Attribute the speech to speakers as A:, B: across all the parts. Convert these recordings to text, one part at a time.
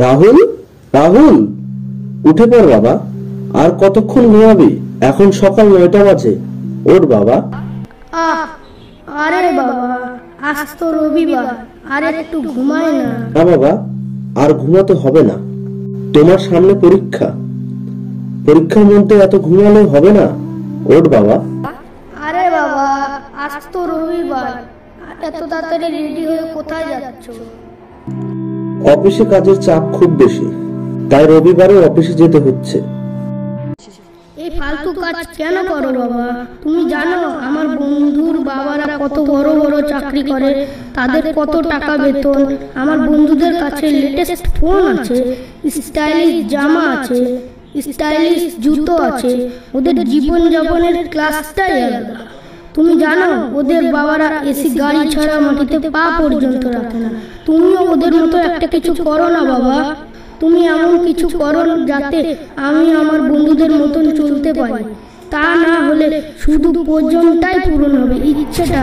A: রাহুল, রাহুল, উঠে পড় বাবা। আর কতক্ষণ ঘুমাবি? এখন সকাল 9টা বাজে। ওঠ বাবা।
B: আরে বাবা, আজ তো রবিবার, আর একটু ঘুমাই না।
A: না বাবা, আর ঘুমাতে হবে না। তোমার সামনে পরীক্ষা। পরীক্ষার মধ্যে এত ঘুমালে হবে না। ওঠ বাবা।
B: আরে বাবা, আজ তো রবিবার, এত তাড়াতাড়ি রেডি হয়ে কোথায় যাচ্ছ?
A: অফিসে কাজের চাপ খুব বেশি, তাই রবিবারে অফিসে যেতে হচ্ছে।
B: এই ফালতু কাজ কেন করো বাবা? তুমি জানো আমার বন্ধুর বাবারা কত বড় বড় চাকরি করে, তাদের কত টাকা বেতন। আমার বন্ধুদের কাছে লেটেস্ট ফোন আছে, স্টাইলিশ জামা আছে, স্টাইলিশ জুতো আছে। ওদের জীবন যাপনের ক্লাসটাই আলাদা। তুমি জানো ওদের বাবারা এসি গাড়ি ছাড়া মাটিতে পা পর্যন্ত রাখে না। তুমিও ওদের মতো একটা কিছু করো না বাবা। তুমি এমন কিছু করো যাতে আমি আমার বন্ধুদের মতন চলতে পারি। তা না হলে শুধু পর্যন্তই পূরণ হবে, ইচ্ছেটা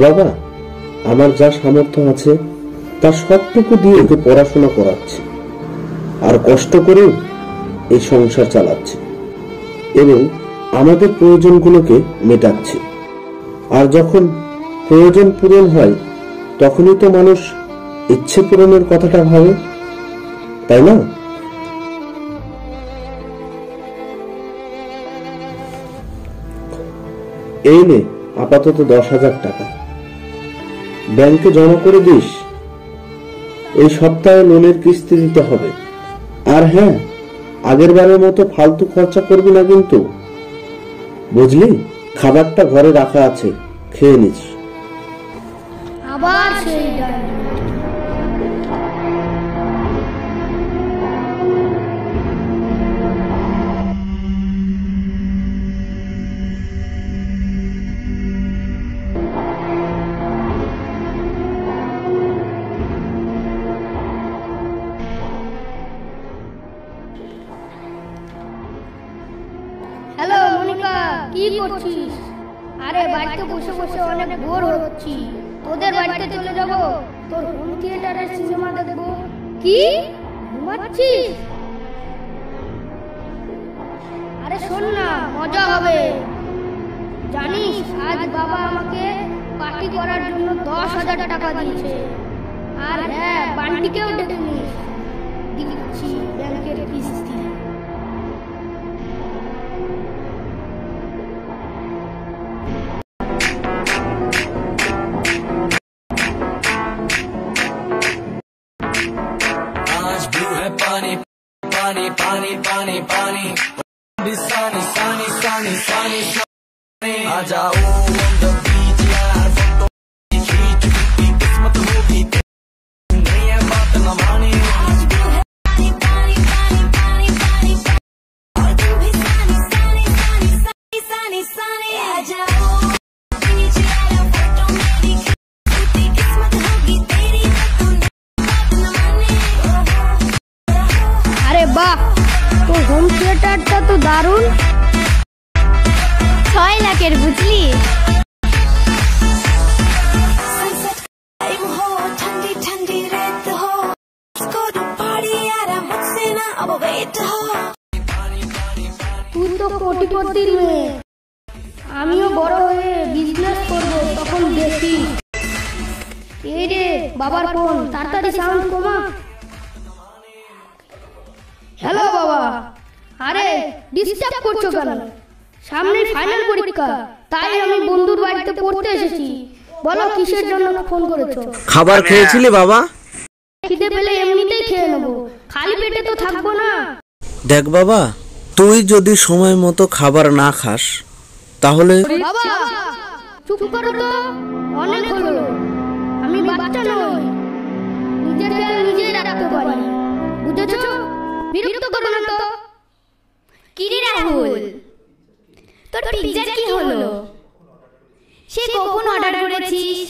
A: বাবা, আমার যা সামর্থ্য আছে তার সবটুকু দিয়ে ওকে পড়াশোনা করাচ্ছি, আর কষ্ট করে এই সংসার চালাচ্ছি এবং আমাদের প্রয়োজনগুলোকে মেটাচ্ছি। আর যখন প্রয়োজন পূরণ হয় তখনই তো মানুষ ইচ্ছে পূরণের কথাটা ভাবে, তাই না? এই নে আপাতত 10,000 টাকা, ব্যাংকে জমা করে দিস। এই সপ্তাহে লোনের কিস্তি দিতে হবে। আর হ্যাঁ, আগের বারের মতো ফালতু খরচা করবি না কিন্তু, বুঝলি? খাবারটা ঘরে রাখা আছে, খেয়ে নিস।
B: আবার সেই হ্যালো মনিকা, কি করছিস? আরে বাড়িতে বসে বসে অনেক বোর হচ্ছি। তোদের বাড়িতে চলে যাব, তোর হোম থিয়েটারের সিনেমা দেখবো। কি ঘুমাচ্ছিস? আরে শোন না, মজা হবে। জানিস আজ বাবা আমাকে পার্টি করার জন্য 10,000 টাকা দিয়েছে। আর হ্যাঁ, বান্টিকেও ডেকে নিস, দিচ্ছি ব্যাংকের কিস্তি।
C: पानी पानी पानी पानी पानी सानी सानी सानी सानी आ जाओ on the beach यार, फोटो खींच की किस्मत होगी नहीं है बात न मानी।
B: আরে বাহ, তোর হোম থিয়েটারটা তো দারুণ।
D: 6 লাখের বুঝলি?
B: তুই তো কোটিপতির মেয়ে, আমিও বড় হয়ে বিজনেস করবো, তখন দেখি। এই রে বাবার ফোন, তাড়াতাড়ি সাউন্ড কমা। হ্যালো বাবা। আরে ডিস্টার্ব করছো কেন? সামনে ফাইনাল পরীক্ষা, তাই আমি বন্ধুর বাড়িতে পড়তে এসেছি। বলো কিসের জন্য ফোন করেছো?
E: খাবার খেয়েছিলে বাবা?
B: খিদে পেলে এমনিতেই খেয়ে নেবো, খালি পেটে তো থাকবো না।
E: দেখ বাবা, তুই যদি সময় মতো খাবার না খাস তাহলে।
B: বাবা চুপ করো তো, অনেক হলো। আমি বাচ্চা নই, নিজের খেয়াল নিজেই রাখতে পারি, বুঝেছো? বিরক্ত করো না তো।
D: কিরে রাহুল, তোর পিৎজার কি হলো? সে কখন অর্ডার করেছিস,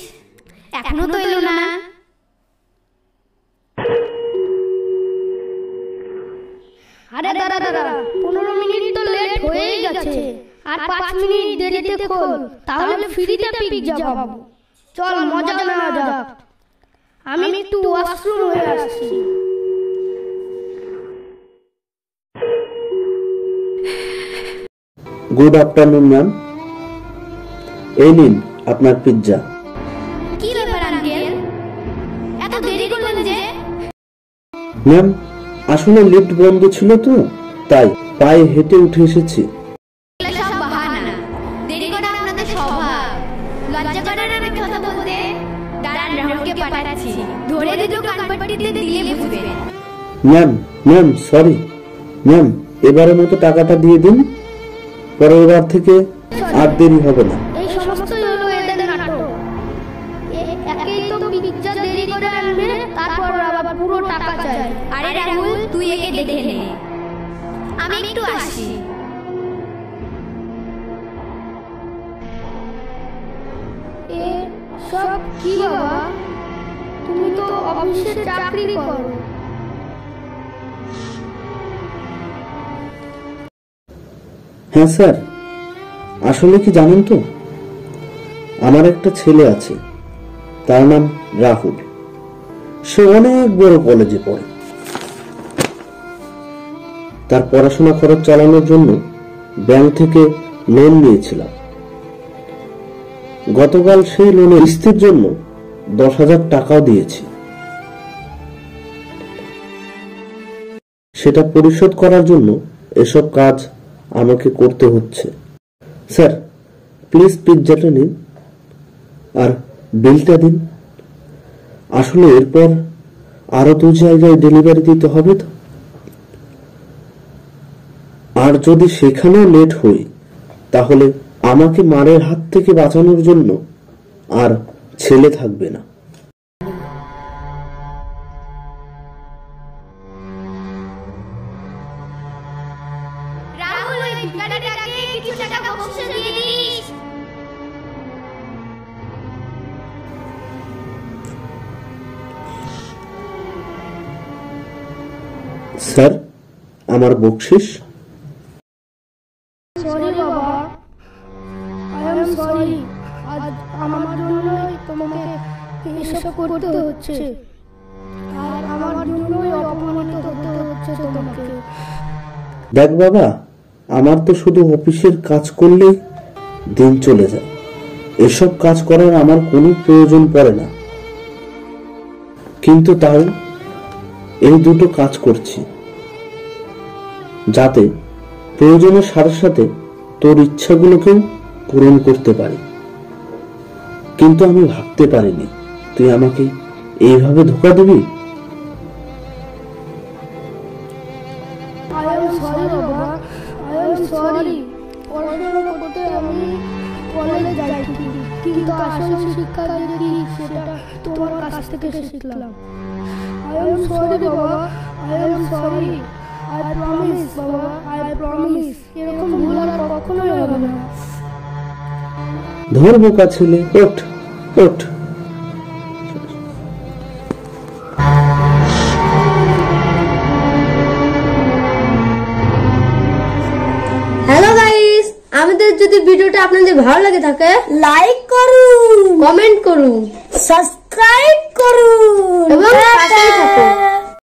D: এখনো তো এলো না।
B: আরে দাঁড়া দাঁড়া, 15 মিনিট তো লেট হয়েই গেছে। আর 5 মিনিট দেরিতে খোল, তাহলে ফ্রিতে পিৎজা পাবো। চল মজা নেওয়া যাক। আমি একটু ওয়াশরুম হয়ে আসছি।
A: গুড আফটারনুন ম্যাম, এই নিন আপনার পিৎজা।
D: কি ব্যাপার আঙ্কেল, এত দেরি করলেন যে?
A: ম্যাম, আসলে লিফট বন্ধ ছিল তো, তাই পায়ে হেঁটে উঠে এসেছি।
D: এগুলো সব বাহানা, দেরি করা আপনাদের স্বভাব। লজ্জা করে না মিথ্যা কথা বলতে? দাঁড়ান, রাহুলকে পাঠাচ্ছি, ধরে দুটো কানপাটিতে দিলে বুঝবেন।
A: ম্যাম সরি ম্যাম, এবারের মতো টাকাটা দিয়ে দিন, পরের বার থেকে আর দেরি হবে না।
B: এই সমস্তই হলো এদের নাটক। একেই তো পিৎজা দেরি করে আনবে, তারপর আবার পুরো টাকা চাই।
D: আরে রাহুল, তুই একে দেখে নে, আমি একটু আসি।
B: এ সব কি বাবা? তুমি তো অফিসে চাকরি করো।
A: হ্যাঁ স্যার, আসলে কি জানেন তো, আমার একটা ছেলে আছে, তার নাম রাহুল। সে অনেক বড় কলেজে পড়ে। তার পড়াশোনা খরচ চালানোর জন্য ব্যাংক থেকে লোন নিয়েছিলাম। গতকাল সেই লোনের কিস্তির জন্য 10,000 টাকাও দিয়েছি। সেটা পরিশোধ করার জন্য এসব কাজ আমাকে করতে হচ্ছে। স্যার, প্লিজ পিৎজাটা নিন আর বিলটা দিন। আসলে এরপর আরো 2 জায়গায় ডেলিভারি দিতে হবে তো, আর যদি সেখানেও লেট হই তাহলে আমাকে মারের হাত থেকে বাঁচানোর জন্য আর ছেলে থাকবে না।
D: রাহুল, ওই ভিখারিটাকে কিছু টাকা বকশিশ দিয়ে দিস।
A: স্যার, আমার বকশিশ।
B: সরি বাবা, আই এম সরি। আজ আমার জন্যই তোমাকে এসব করতে হচ্ছে, আর আমার জন্যই অপমানিত হতে হচ্ছে তোমাকে।
A: দেখ বাবা, আমার তো শুধু অফিসের কাজ করলেই দিন চলে যায়। এসব কাজ করার আমার কোনো প্রয়োজন পড়ে না, কিন্তু তাও এই দুটো কাজ করছি যাতে প্রয়োজনের সাথে সাথে তোর ইচ্ছাগুলোকেও পূরণ করতে পারি। কিন্তু আমি ভাবতে পারিনি তুই আমাকে এইভাবে ধোঁকা দিবি।
B: আই এম সরি বাবা, আই এম সরি। পড়াশোনা করতে আমি কলেজে যাই ঠিকই, কিন্তু আসল শিক্ষা যে কি সেটা তোমার কাছ থেকে শিখলাম। আই এম সরি বাবা, I am sorry. I promise বাবা, আই প্রমিস। এরকম ভুল আর কখনোই হবে না।
A: ধর বোকা ছেলে, ওঠ ওঠ।
F: হ্যালো গাইস, আমাদের যদি ভিডিওটা আপনাদের ভালো লাগে থাকে লাইক করুন, কমেন্ট করুন, সাবস্ক্রাইব করুন এবং পাশে থাকুন।